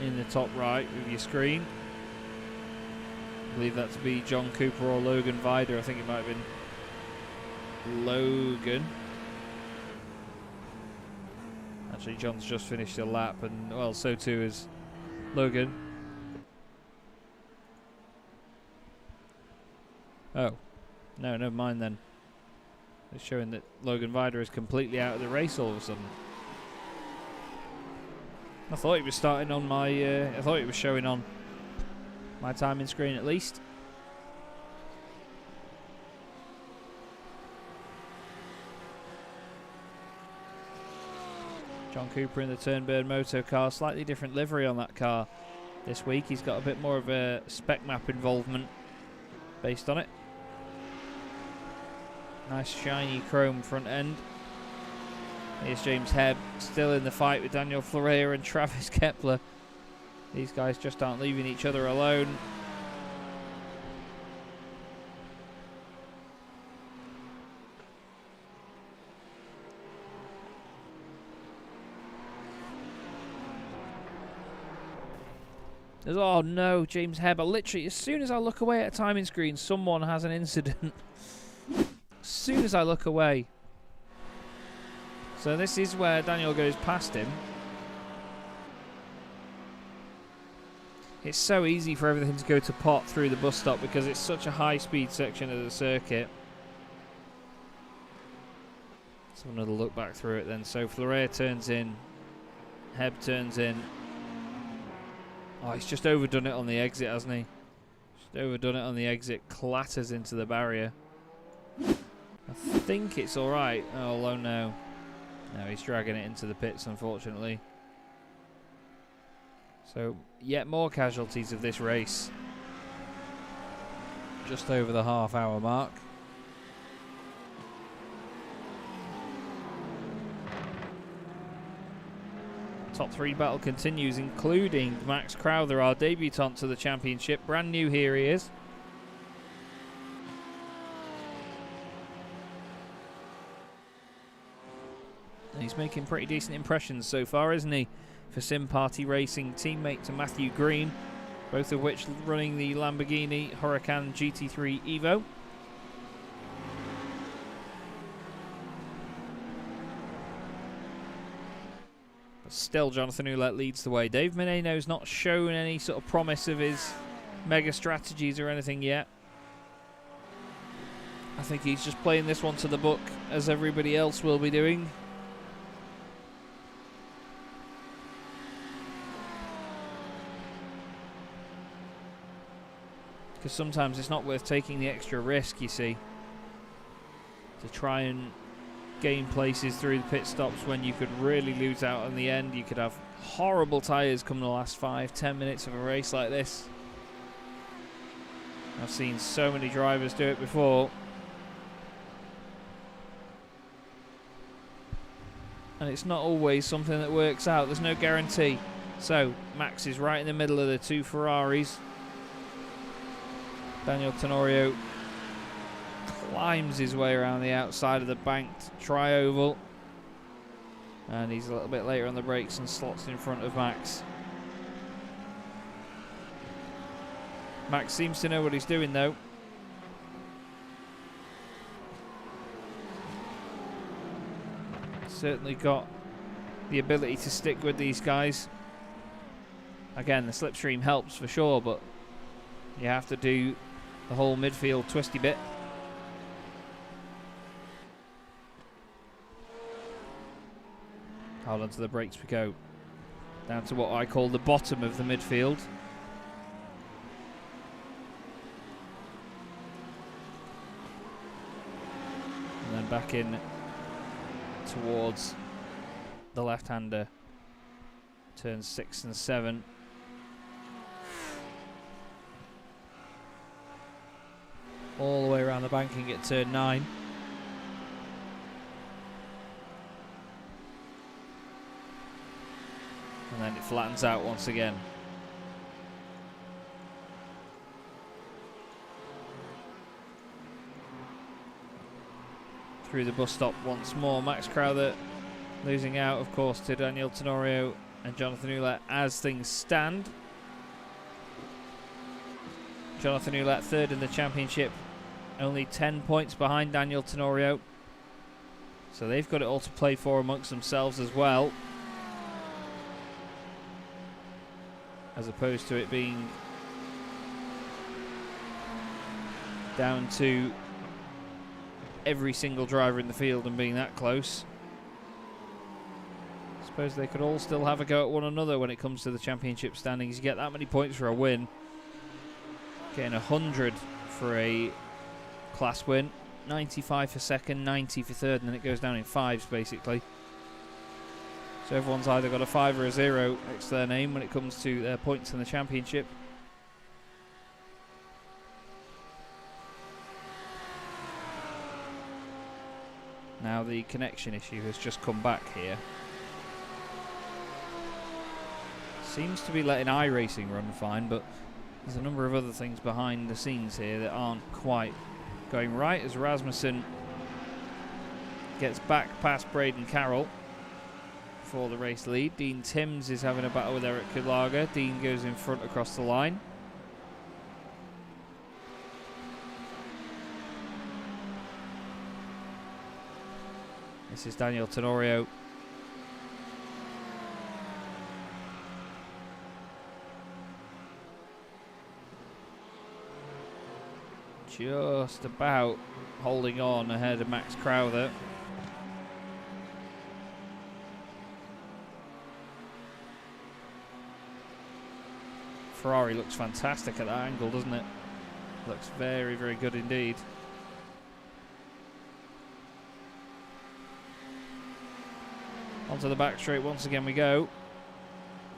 in the top right of your screen. I believe that to be John Cooper or Logan Vida. I think it might have been Logan. Actually, John's just finished a lap, and well, so too is Logan. Oh. No, never mind then. It's showing that Logan Vida is completely out of the race all of a sudden. I thought he was starting on my... I thought it was showing on my timing screen at least. John Cooper in the Turnburn Moto car. Slightly different livery on that car this week. He's got a bit more of a spec map involvement based on it. Nice shiny chrome front end. Here's James Hebb still in the fight with Daniel Florea and Travis Kepler. These guys just aren't leaving each other alone. Oh no, James Hebb. Literally, as soon as I look away at a timing screen, someone has an incident. As soon as I look away. So this is where Daniel goes past him. It's so easy for everything to go to pot through the bus stop because it's such a high-speed section of the circuit. Let's have another look back through it then. So Florea turns in. Hebb turns in. Oh, he's just overdone it on the exit, hasn't he? Just overdone it on the exit. Clatters into the barrier. I think it's alright. Oh, no. No, he's dragging it into the pits, unfortunately. So, yet more casualties of this race. Just over the half-hour mark. Top 3 battle continues, including Max Crowther, our debutant to the championship. Brand new, here he is. And he's making pretty decent impressions so far, isn't he? For Sim Party Racing, teammate to Matthew Green, both of which running the Lamborghini Huracan GT3 Evo. Still, Jonathan Ouellette leads the way. Dave Meneno's not shown any sort of promise of his mega strategies or anything yet. I think he's just playing this one to the book, as everybody else will be doing. Because sometimes it's not worth taking the extra risk, you see, to try and gain places through the pit stops when you could really lose out on the end. You could have horrible tyres come the last 5-10 minutes of a race like this. I've seen so many drivers do it before. And it's not always something that works out. There's no guarantee. So, Max is right in the middle of the two Ferraris. Daniel Tenorio climbs his way around the outside of the banked tri-oval, and he's a little bit later on the brakes and slots in front of Max. Max seems to know what he's doing though. Certainly got the ability to stick with these guys. Again, the slipstream helps for sure, but you have to do the whole midfield twisty bit. Hold on to the brakes we go. Down to what I call the bottom of the midfield. And then back in towards the left-hander. Turns 6 and 7. All the way around the banking at turn 9. And then it flattens out once again. Through the bus stop once more. Max Crowther losing out, of course, to Daniel Tenorio and Jonathan Ouellette as things stand. Jonathan Ouellette third in the championship, only 10 points behind Daniel Tenorio. So they've got it all to play for amongst themselves as well. as opposed to it being down to every single driver in the field and being that close. I suppose they could all still have a go at one another when it comes to the championship standings. You get that many points for a win, getting 100 for a class win, 95 for second, 90 for third, and then it goes down in fives basically. So everyone's either got a 5 or a 0 next to their name when it comes to their points in the championship. Now the connection issue has just come back here. Seems to be letting iRacing run fine, but there's a number of other things behind the scenes here that aren't quite going right, as Rasmussen gets back past Braden Carroll for the race lead. Dean Timms is having a battle with Eric Kulaga. Dean goes in front across the line. This is Daniel Tenorio. Just about holding on ahead of Max Crowther. Ferrari looks fantastic at that angle, doesn't it? Looks very, very good indeed. Onto the back straight once again we go.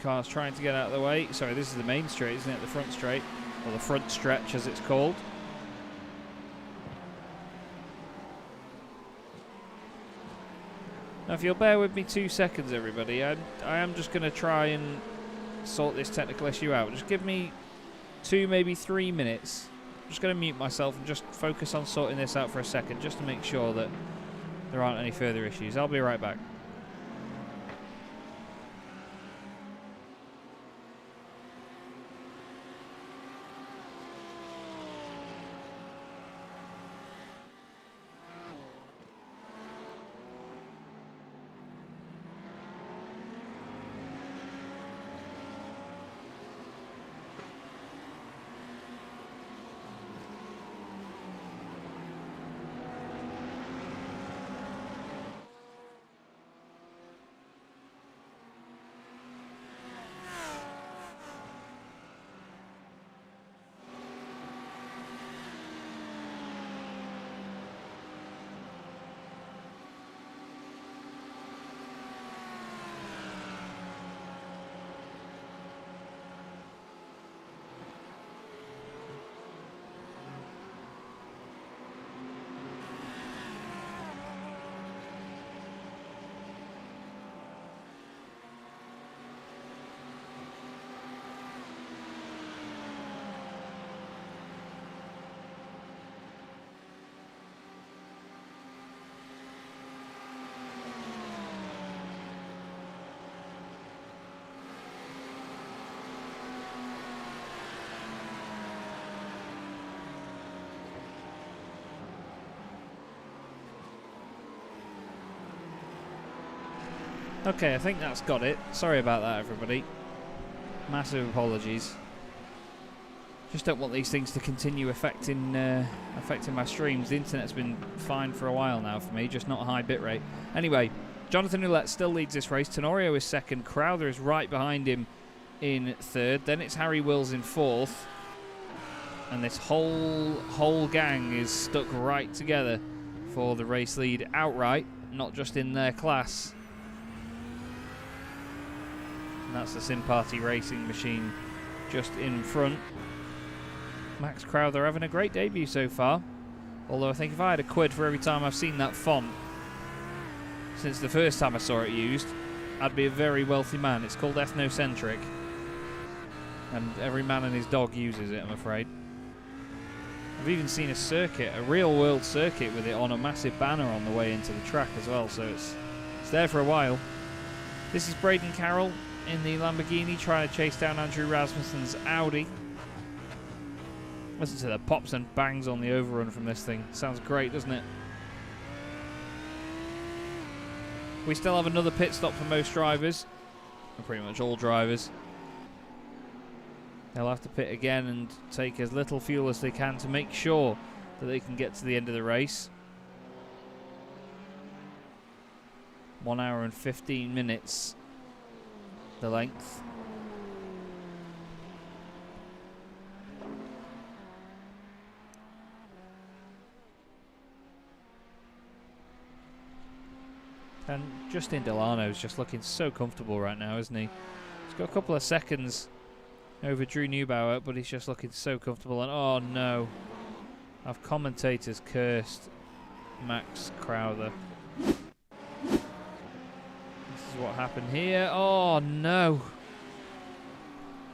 Car's trying to get out of the way. Sorry, this is the main straight, isn't it? The front straight, or the front stretch as it's called. Now if you'll bear with me 2 seconds everybody, I am just going to try and sort this technical issue out. Just give me 2, maybe 3 minutes. I'm just going to mute myself and just focus on sorting this out for a second, just to make sure that there aren't any further issues. I'll be right back. Okay, I think that's got it. Sorry about that, everybody. Massive apologies. Just don't want these things to continue affecting my streams. The internet's been fine for a while now for me, just not a high bitrate. Anyway, Jonathan Ouellette still leads this race. Tenorio is second. Crowther is right behind him in third. Then it's Harry Wills in fourth. And this whole gang is stuck right together for the race lead outright, not just in their class. And that's the Simparty Racing machine just in front. Max Crowther having a great debut so far. Although I think if I had a quid for every time I've seen that font since the first time I saw it used, I'd be a very wealthy man. It's called Ethnocentric. And every man and his dog uses it, I'm afraid. I've even seen a circuit, a real world circuit with it on a massive banner on the way into the track as well, so it's there for a while. This is Braden Carroll in the Lamborghini trying to chase down Andrew Rasmussen's Audi. Listen to the pops and bangs on the overrun from this thing. Sounds great, doesn't it? We still have another pit stop for most drivers, and pretty much all drivers. They'll have to pit again and take as little fuel as they can to make sure that they can get to the end of the race. 1 hour and 15 minutes, the length. And Justin Delano's just looking so comfortable right now, isn't he? He's got a couple of seconds over Drew Neubauer, but he's just looking so comfortable. And oh no, our commentators cursed Max Crowther. This is what happened here. Oh no.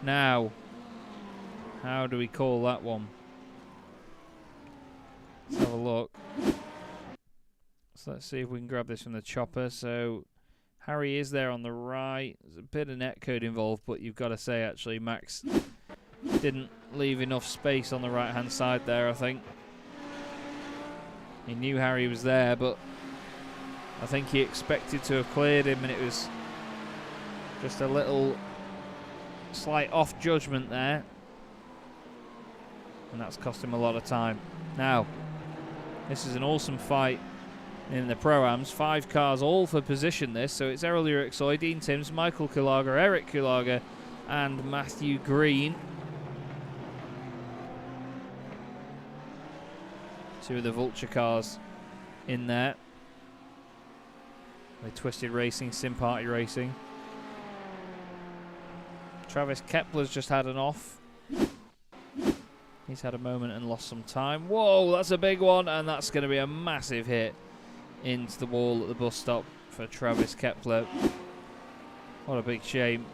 Now, how do we call that one? Let's have a look. So let's see if we can grab this from the chopper. So Harry is there on the right. There's a bit of net code involved, but you've got to say actually Max didn't leave enough space on the right hand side there, I think. He knew Harry was there, but I think he expected to have cleared him, and it was just a little slight off judgment there, and that's cost him a lot of time. Now, this is an awesome fight in the Pro-Ams. 5 cars all for position this, so it's Errol Urixoy, Dean Timms, Michael Kulaga, Eric Kulaga and Matthew Green. 2 of the Vulture cars in there. The Twisted Racing, Sim Party Racing. Travis Kepler's just had an off. He's had a moment and lost some time. Whoa, that's a big one, and that's going to be a massive hit into the wall at the bus stop for Travis Kepler. What a big shame.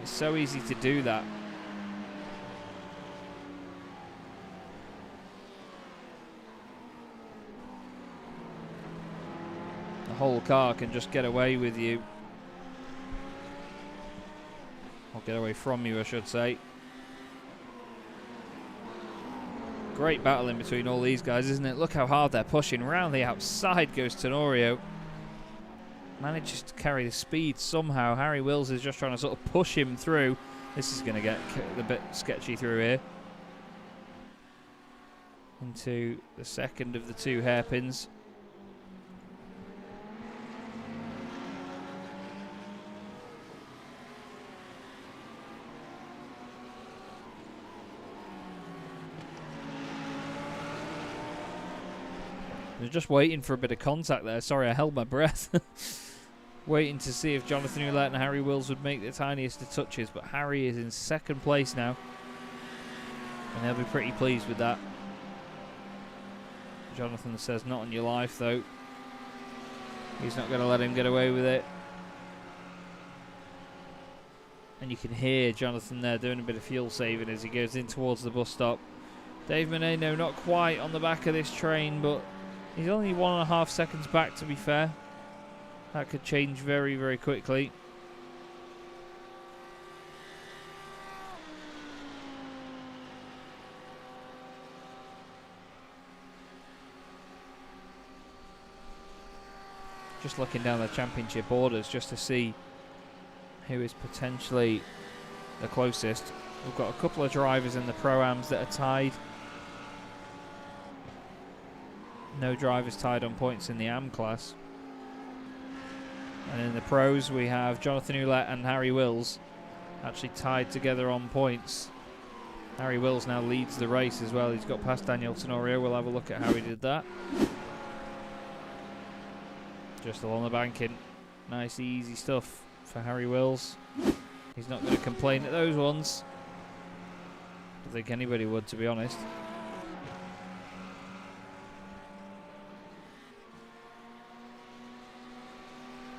It's so easy to do that. The whole car can just get away with you. Or get away from you, I should say. Great battle in between all these guys, isn't it? Look how hard they're pushing. Round the outside goes Tenorio. Manages to carry the speed somehow. Harry Wills is just trying to sort of push him through. This is going to get a bit sketchy through here. Into the second of the 2 hairpins. I was just waiting for a bit of contact there. Sorry, I held my breath. Waiting to see if Jonathan Ouellette and Harry Wills would make the tiniest of touches, but Harry is in second place now. And they'll be pretty pleased with that. Jonathan says, not on your life, though. He's not going to let him get away with it. And you can hear Jonathan there doing a bit of fuel saving as he goes in towards the bus stop. Dave Menino not quite on the back of this train, but he's only 1.5 seconds back, to be fair. That could change very, very quickly. Just looking down the championship orders just to see who is potentially the closest. We've got a couple of drivers in the Pro-Ams that are tied. No drivers tied on points in the AM class. And in the Pros we have Jonathan Ouellette and Harry Wills actually tied together on points. Harry Wills now leads the race as well. He's got past Daniel Tenorio. We'll have a look at how he did that. Just along the banking. Nice easy stuff for Harry Wills. He's not going to complain at those ones. I don't think anybody would, to be honest.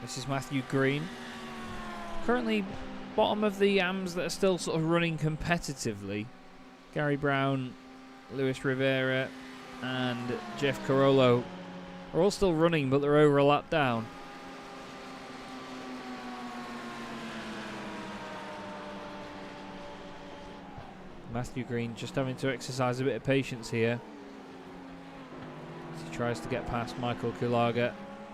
This is Matthew Green. Currently bottom of the AMs that are still sort of running competitively. Gary Brown, Luis Rivera and Jeff Carollo are all still running, but they're over a lap down. Matthew Green just having to exercise a bit of patience here as he tries to get past Michael Kulaga.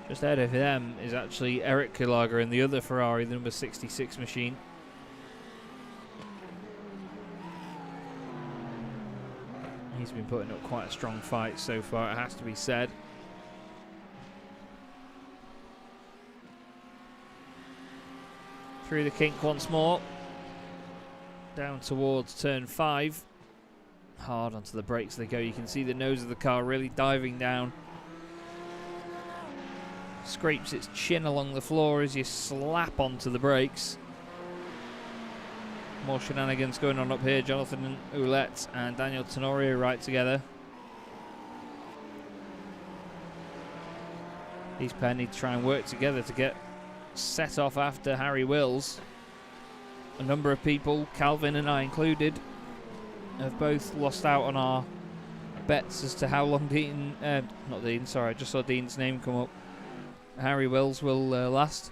Just ahead of them is actually Eric Kulaga in the other Ferrari, the number 66 machine. He's been putting up quite a strong fight so far, it has to be said. Through the kink once more. Down towards turn 5. Hard onto the brakes they go. You can see the nose of the car really diving down. Scrapes its chin along the floor as you slap onto the brakes. More shenanigans going on up here. Jonathan Ouellette and Daniel Tenorio right together. These pair need to try and work together to get set off after Harry Wills. A number of people, Calvin and I included, have both lost out on our bets as to how long Dean, not Dean, sorry, I just saw Dean's name come up. Harry Wills will last.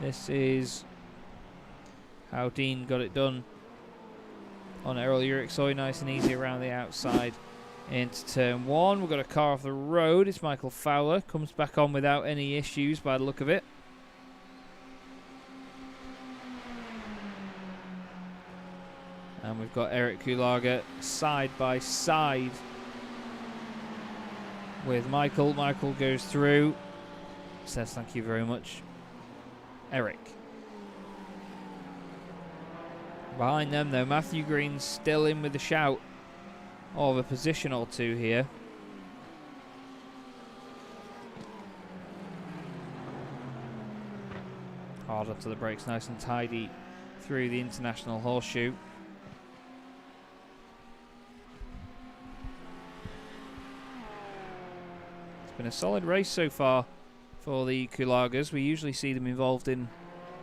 This is how Dean got it done on Errol Uricksoy, nice and easy around the outside into turn 1. We've got a car off the road. It's Michael Fowler. Comes back on without any issues by the look of it. And we've got Eric Kulaga side by side with Michael. Michael goes through. Says thank you very much, Eric. Behind them though, Matthew Green's still in with a shout of a position or two here. Hard up to the brakes, nice and tidy through the International Horseshoe. It's been a solid race so far for the Kulagas. We usually see them involved in